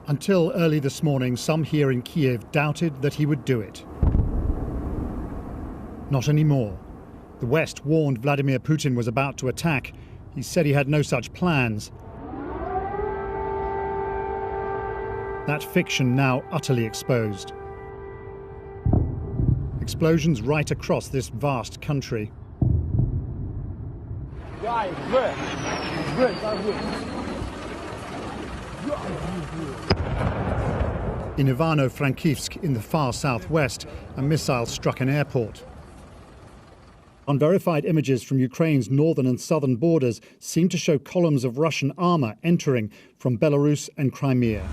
Until early this morning, some here in Kiev doubted that he would do it. Not anymore. The West warned Vladimir Putin was about to attack. He said he had no such plans. That fiction now utterly exposed. Explosions right across this vast country. In Ivano-Frankivsk, in the far southwest, a missile struck an airport. Unverified images from Ukraine's northern and southern borders seem to show columns of Russian armour entering from Belarus and Crimea.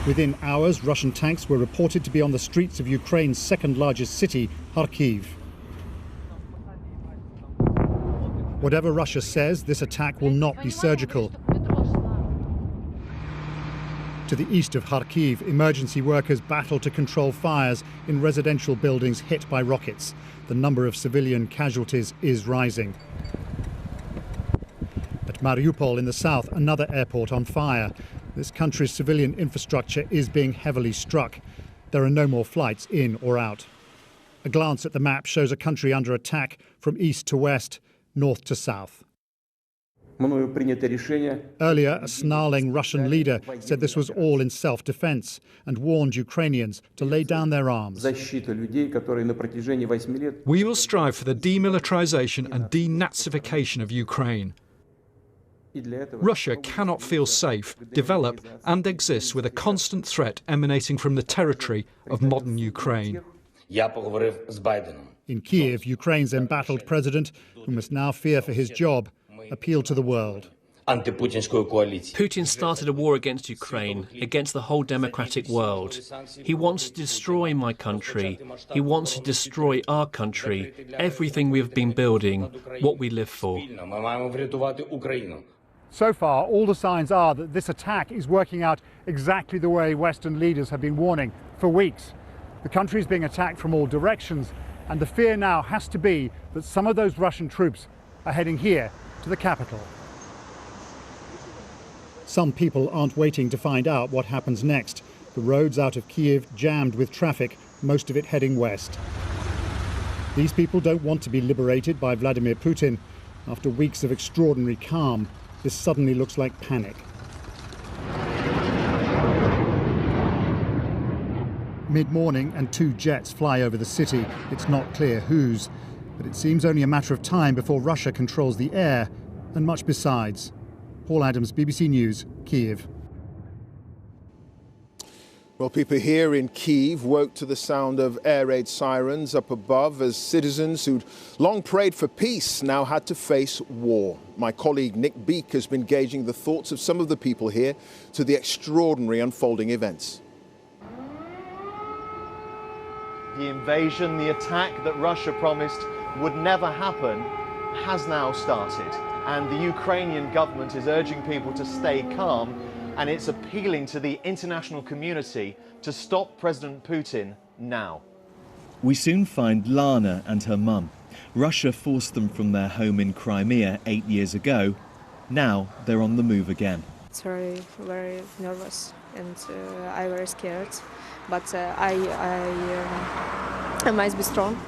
Within hours, Russian tanks were reported to be on the streets of Ukraine's second largest city, Kharkiv. Whatever Russia says, this attack will not be surgical. To the east of Kharkiv, emergency workers battle to control fires in residential buildings hit by rockets. The number of civilian casualties is rising. At Mariupol in the south, another airport on fire. This country's civilian infrastructure is being heavily struck. There are no more flights in or out. A glance at the map shows a country under attack from east to west, north to south. Earlier, a snarling Russian leader said this was all in self-defense and warned Ukrainians to lay down their arms. We will strive for the demilitarization and denazification of Ukraine. Russia cannot feel safe, develop and exist with a constant threat emanating from the territory of modern Ukraine. In Kiev, Ukraine's embattled president, who must now fear for his job, appealed to the world. Putin started a war against Ukraine, against the whole democratic world. He wants to destroy my country. He wants to destroy our country, everything we have been building, what we live for. So far, all the signs are that this attack is working out exactly the way Western leaders have been warning for weeks. The country is being attacked from all directions, and the fear now has to be that some of those Russian troops are heading here to the capital. Some people aren't waiting to find out what happens next. The roads out of Kiev jammed with traffic, most of it heading west. These people don't want to be liberated by Vladimir Putin. After weeks of extraordinary calm, this suddenly looks like panic. Mid-morning and two jets fly over the city. It's not clear whose, but it seems only a matter of time before Russia controls the air and much besides. Paul Adams, BBC News, Kiev. Well, people here in Kyiv woke to the sound of air raid sirens up above as citizens who'd long prayed for peace now had to face war. My colleague Nick Beak has been gauging the thoughts of some of the people here to the extraordinary unfolding events. The invasion, the attack that Russia promised would never happen, has now started. And the Ukrainian government is urging people to stay calm, and it's appealing to the international community to stop President Putin now. We soon find Lana and her mum. Russia forced them from their home in Crimea 8 years ago. Now they're on the move again. It's very, very nervous, and I'm very scared. But I must be strong.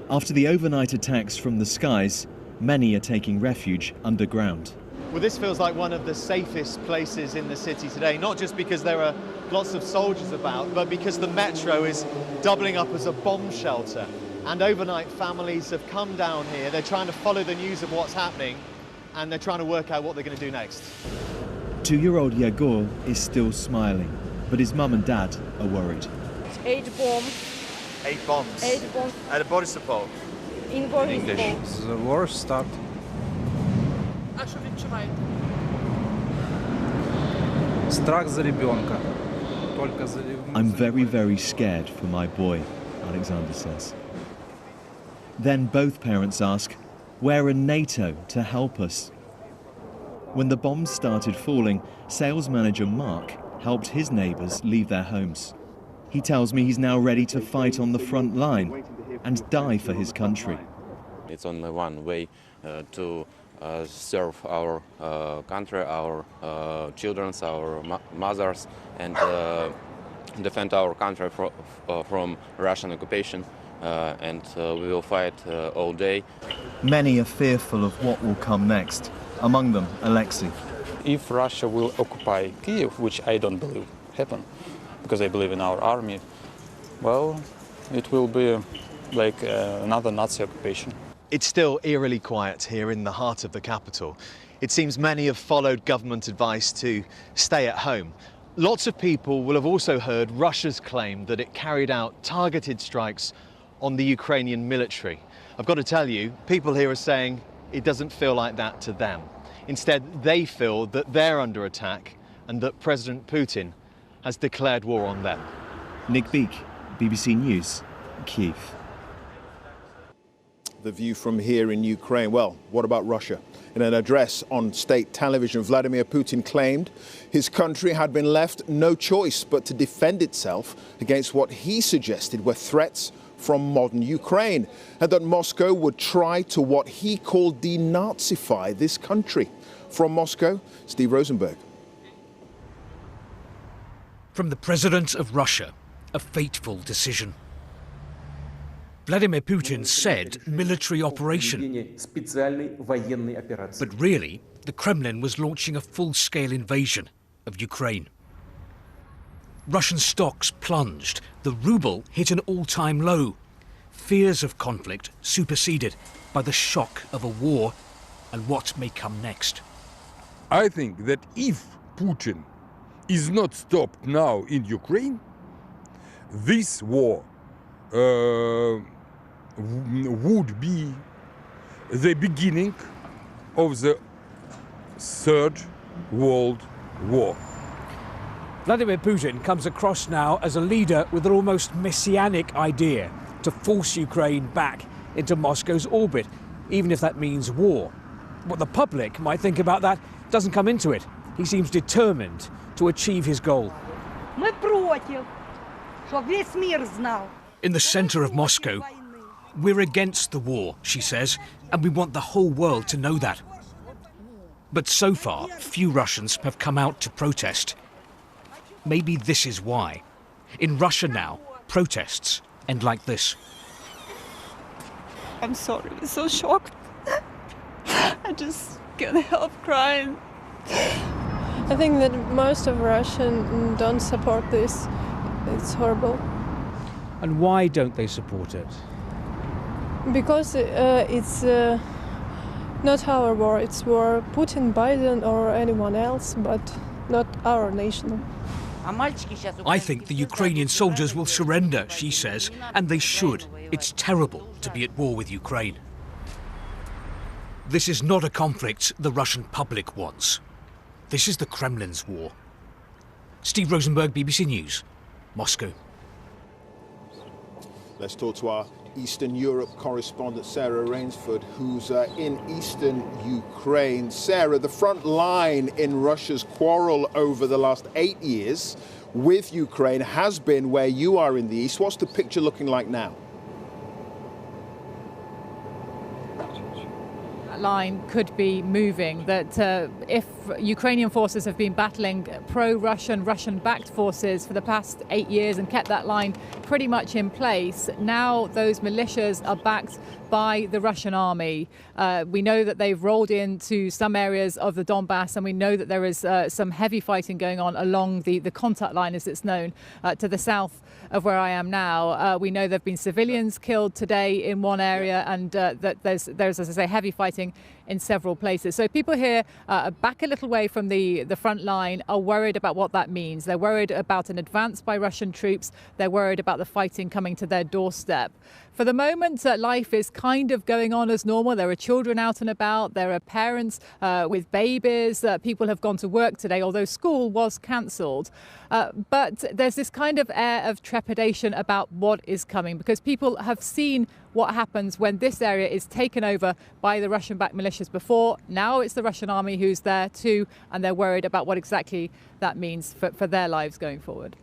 After the overnight attacks from the skies, many are taking refuge underground. Well, this feels like one of the safest places in the city today, not just because there are lots of soldiers about, but because the metro is doubling up as a bomb shelter. And overnight families have come down here. They're trying to follow the news of what's happening, and they're trying to work out what they're going to do next. 2-year-old Yegor is still smiling, but his mum and dad are worried. 8 bombs. 8 bombs? 8 bombs. At Borisopol? In Borisopol. The war started. I'm very, very scared for my boy, Alexander says. Then both parents ask, where are NATO to help us? When the bombs started falling, sales manager Mark helped his neighbours leave their homes. He tells me he's now ready to fight on the front line and die for his country. It's only one way to serve our country, our children, our mothers, and defend our country from Russian occupation. And we will fight all day. Many are fearful of what will come next, among them Alexei. If Russia will occupy Kiev, which I don't believe happen, because I believe in our army, well, it will be like another Nazi occupation. It's still eerily quiet here in the heart of the capital. It seems many have followed government advice to stay at home. Lots of people will have also heard Russia's claim that it carried out targeted strikes on the Ukrainian military. I've got to tell you, people here are saying it doesn't feel like that to them. Instead, they feel that they're under attack and that President Putin has declared war on them. Nick Beak, BBC News, Kyiv. The view from here in Ukraine. Well, what about Russia? In an address on state television, Vladimir Putin claimed his country had been left no choice but to defend itself against what he suggested were threats from modern Ukraine, and that Moscow would try to what he called denazify this country. From Moscow, Steve Rosenberg. From the President of Russia, a fateful decision. Vladimir Putin said military operation. But really, the Kremlin was launching a full-scale invasion of Ukraine. Russian stocks plunged. The ruble hit an all-time low. Fears of conflict superseded by the shock of a war and what may come next. I think that if Putin is not stopped now in Ukraine, this war would be the beginning of the Third World War. Vladimir Putin comes across now as a leader with an almost messianic idea to force Ukraine back into Moscow's orbit, even if that means war. What the public might think about that doesn't come into it. He seems determined to achieve his goal. In the centre of Moscow, we're against the war, she says, and we want the whole world to know that. But so far, few Russians have come out to protest. Maybe this is why. In Russia now, protests end like this. I'm sorry, I'm so shocked. I just can't help crying. I think that most of Russians don't support this. It's horrible. And why don't they support it? Because it's not our war, it's war Putin, Biden or anyone else, but not our nation. I think the Ukrainian soldiers will surrender, she says, and they should. It's terrible to be at war with Ukraine. This is not a conflict the Russian public wants. This is the Kremlin's war. Steve Rosenberg, BBC News, Moscow. Let's talk to our Eastern Europe correspondent Sarah Rainsford, who's in eastern Ukraine. Sarah, the front line in Russia's quarrel over the last 8 years with Ukraine has been where you are in the east. What's the picture looking like now? Line could be moving, that if Ukrainian forces have been battling pro-Russian, Russian-backed forces for the past 8 years and kept that line pretty much in place, now those militias are backed by the Russian army. We know that they've rolled into some areas of the Donbass, and we know that there is some heavy fighting going on along the contact line, as it's known, to the south of where I am now. We know there have been civilians killed today in one area, and that there's, as I say, heavy fighting in several places. So people here back a little way from the front line are worried about what that means. They're worried about an advance by Russian troops. They're worried about the fighting coming to their doorstep. For the moment, life is kind of going on as normal. There are children out and about. There are parents with babies. People have gone to work today, although school was cancelled. But there's this kind of air of trepidation about what is coming, because people have seen what happens when this area is taken over by the Russian-backed militias before. Now it's the Russian army who's there too, and they're worried about what exactly that means for their lives going forward.